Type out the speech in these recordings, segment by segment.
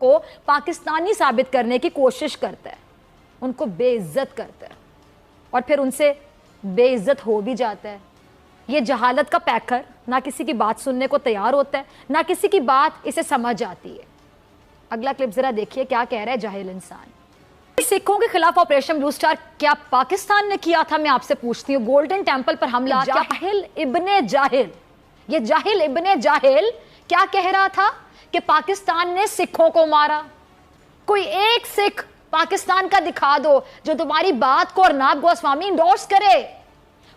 को पाकिस्तानी साबित करने की कोशिश करता है, उनको बेइज्जत करता है और फिर उनसे बेइज्जत हो भी जाता है। ये जहालत का पैकर ना किसी की बात सुनने को तैयार होता है, ना किसी की बात इसे समझ आती है। अगला क्लिप जरा देखिए क्या कह रहा है जाहिल इंसान। सिखों के खिलाफ ऑपरेशन ब्लू स्टार क्या पाकिस्तान ने किया था? मैं आपसे पूछती हूँ। गोल्डन टेंपल पर हमला, जाहिल इब्ने जाहिल, ये जाहिल इब्ने जाहिल क्या कह रहा था कि पाकिस्तान ने सिखों को मारा। कोई एक सिख पाकिस्तान का दिखा दो जो तुम्हारी बात को अर्नाब गोस्वामी इंडोर्स करे।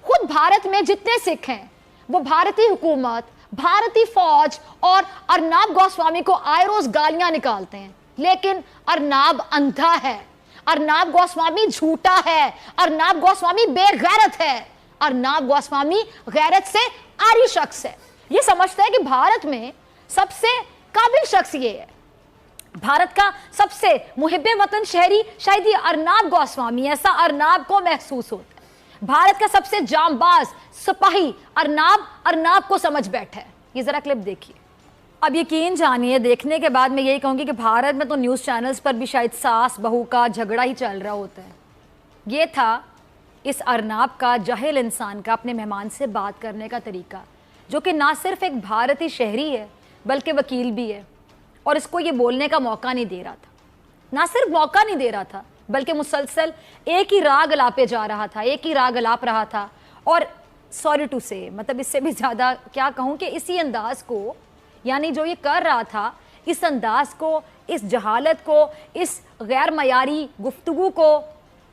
खुद भारत में जितने सिख हैं वो भारतीय हुकूमत, भारतीय फौज और अर्नाब गोस्वामी को आए रोज गालियां निकालते हैं, लेकिन अर्नाब अंधा है, अर्नाब गोस्वामी झूठा है, अर्नाब गोस्वामी बेगैरत है, अर्नाब गोस्वामी गैरत से आरी शख्स है। ये समझता है कि भारत में सबसे काबिल शख्स ये है, भारत का सबसे मुहिब्बे वतन शहरी शायद ये अर्नाब गोस्वामी, ऐसा अर्नाब को महसूस होता है। भारत का सबसे जांबाज सिपाही अर्नाब को समझ बैठा है। ये जरा क्लिप देखिए। अब यकीन जानिए, देखने के बाद मैं यही कहूंगी कि भारत में तो न्यूज़ चैनल्स पर भी शायद सास बहू का झगड़ा ही चल रहा होता है। ये था इस अर्नाब का, जाहिल इंसान का, अपने मेहमान से बात करने का तरीका, जो कि ना सिर्फ एक भारतीय शहरी है बल्कि वकील भी है, और इसको ये बोलने का मौका नहीं दे रहा था। ना सिर्फ मौका नहीं दे रहा था बल्कि मुसलसल एक ही राग अलापे जा रहा था, एक ही राग अलाप रहा था। और सॉरी टू से, मतलब इससे भी ज़्यादा क्या कहूँ कि इसी अंदाज को, यानी जो ये कर रहा था, इस अंदाज को, इस जहालत को, इस गैर मयारी गुफ्तगू को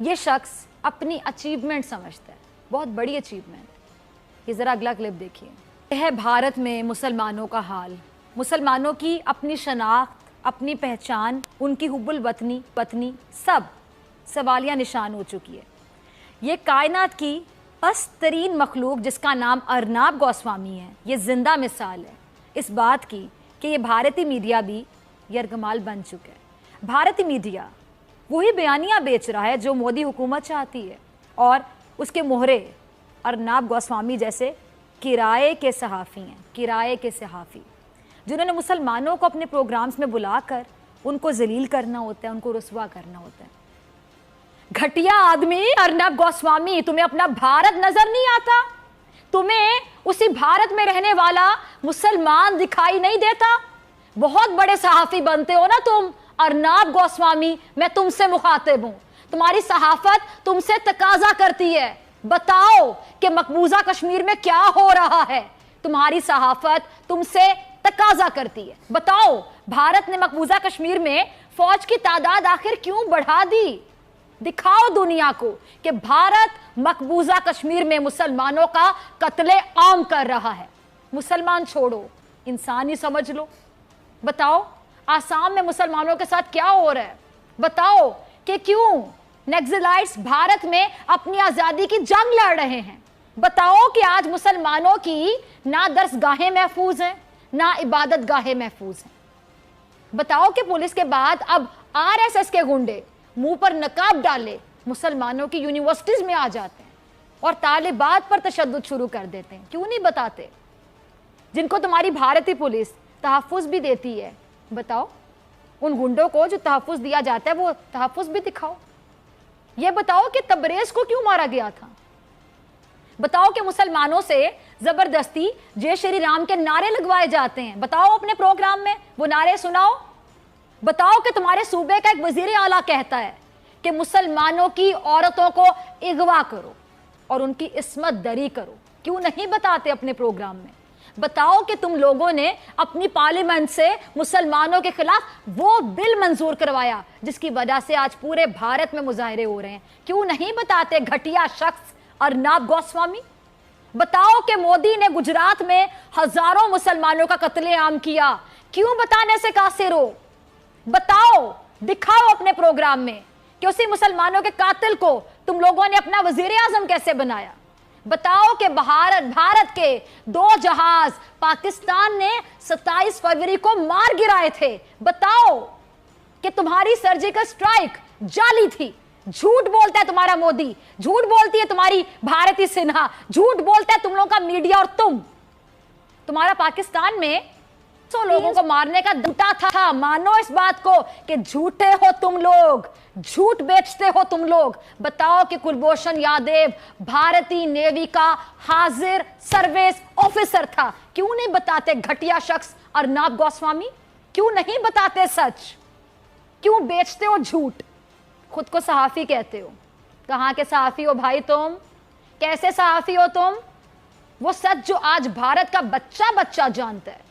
ये शख्स अपनी अचीवमेंट समझता है, बहुत बड़ी अचीवमेंट। ये ज़रा अगला क्लिप देखिए। यह है भारत में मुसलमानों का हाल। मुसलमानों की अपनी शनाख्त, अपनी पहचान, उनकी हुब्बुल वतनी पत्नी सब सवालिया निशान हो चुकी है। ये कायनात की पस्तरीन मखलूक जिसका नाम अर्नाब गोस्वामी है, ये जिंदा मिसाल है इस बात की कि ये भारतीय मीडिया भी यरगमाल बन चुका है। भारतीय मीडिया वही बयानियाँ बेच रहा है जो मोदी हुकूमत चाहती है, और उसके मोहरे अर्नाब गोस्वामी जैसे किराए के सहाफ़ी हैं, किराए के सहाफ़ी, जिन्होंने मुसलमानों को अपने प्रोग्राम्स में बुलाकर उनको जलील करना होता है, उनको रुस्वा करना होता है। घटिया आदमी अर्नाब गोस्वामी, तुम्हें अपना भारत नजर नहीं आता? तुम्हें उसी भारत में रहने वाला मुसलमान दिखाई नहीं देता? बहुत बड़े सहाफ़ी बनते हो ना तुम अर्नाब गोस्वामी, मैं तुमसे मुखातिब हूं। तुम्हारी सहाफत तुमसे तकाजा करती है, बताओ कि मकबूजा कश्मीर में क्या हो रहा है। तुम्हारी सहाफत तुमसे तकाजा करती है, बताओ भारत ने मकबूजा कश्मीर में फौज की तादाद आखिर क्यों बढ़ा दी? दिखाओ दुनिया को कि भारत मकबूजा कश्मीर में मुसलमानों का कत्ले आम कर रहा है। मुसलमान छोड़ो, इंसान ही समझ लो। बताओ आसाम में मुसलमानों के साथ क्या हो रहा है? बताओ कि क्यों नक्सलाइट्स भारत में अपनी आजादी की जंग लड़ रहे हैं? बताओ कि आज मुसलमानों की ना दरसगाहें महफूज हैं, ना इबादत गाहें महफूज हैं। बताओ कि पुलिस के बाद अब आरएसएस के गुंडे मुंह पर नकाब डाले मुसलमानों की यूनिवर्सिटीज में आ जाते हैं और तालिबात पर तशद्दुद शुरू कर देते हैं। क्यों नहीं बताते? जिनको तुम्हारी भारतीय पुलिस तहफ़्फ़ुज़ भी देती है, बताओ उन गुंडों को जो तहफ़्फ़ुज़ दिया जाता है वो तहफ़्फ़ुज़ भी दिखाओ। ये बताओ कि तबरेज़ को क्यों मारा गया था? बताओ कि मुसलमानों से जबरदस्ती जय श्री राम के नारे लगवाए जाते हैं, बताओ अपने प्रोग्राम में वो नारे सुनाओ। बताओ कि तुम्हारे सूबे का एक वजीर आला कहता है कि मुसलमानों की औरतों को अगवा करो और उनकी इस्मत दरी करो। क्यों नहीं बताते अपने प्रोग्राम में? बताओ कि तुम लोगों ने अपनी पार्लियामेंट से मुसलमानों के खिलाफ वो बिल मंजूर करवाया जिसकी वजह से आज पूरे भारत में मुजाहरे हो रहे हैं। क्यों नहीं बताते घटिया शख्स अर्नाब गोस्वामी? बताओ कि मोदी ने गुजरात में हजारों मुसलमानों का कत्लेआम किया, क्यों बताने से कासिर हो? बताओ, दिखाओ अपने प्रोग्राम में कि उसी मुसलमानों के कातिल को तुम लोगों ने अपना वजीर आजम कैसे बनाया। बताओ कि भारत के 2 जहाज पाकिस्तान ने 27 फरवरी को मार गिराए थे। बताओ कि तुम्हारी सर्जिकल स्ट्राइक जाली थी। झूठ बोलता है तुम्हारा मोदी, झूठ बोलती है तुम्हारी भारती सिन्हा, झूठ बोलता है तुम लोगों का मीडिया। और तुम्हारा पाकिस्तान में सौ लोगों को मारने का झूठा था। मानो इस बात को कि झूठे हो तुम लोग, झूठ बेचते हो तुम लोग। बताओ कि कुलभूषण यादव भारतीय नेवी का हाजिर सर्विस ऑफिसर था। क्यों नहीं बताते घटिया शख्स अर्नब गोस्वामी? क्यों नहीं बताते सच? क्यों बेचते हो झूठ? खुद को सहाफी कहते हो। कहां के सहाफी हो भाई तुम? कैसे सहाफी हो तुम? वो सच जो आज भारत का बच्चा बच्चा जानता है,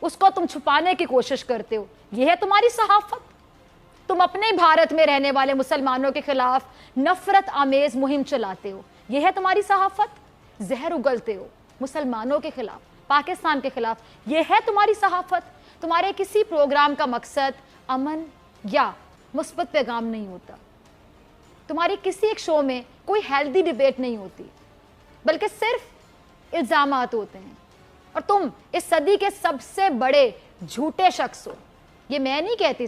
उसको तुम छुपाने की कोशिश करते हो। यह है तुम्हारी सहाफत। तुम अपने भारत में रहने वाले मुसलमानों के खिलाफ नफरत आमेज मुहिम चलाते हो। यह है तुम्हारी सहाफत। जहर उगलते हो मुसलमानों के खिलाफ, पाकिस्तान के खिलाफ। यह है तुम्हारी सहाफत। तुम्हारे किसी प्रोग्राम का मकसद अमन या मुस्बत पैगाम नहीं होता। तुम्हारी किसी एक शो में कोई हेल्दी डिबेट नहीं होती, बल्कि सिर्फ इल्जामात होते हैं। और तुम इस सदी के सबसे बड़े झूठे शख्स हो। ये मैं नहीं कहती।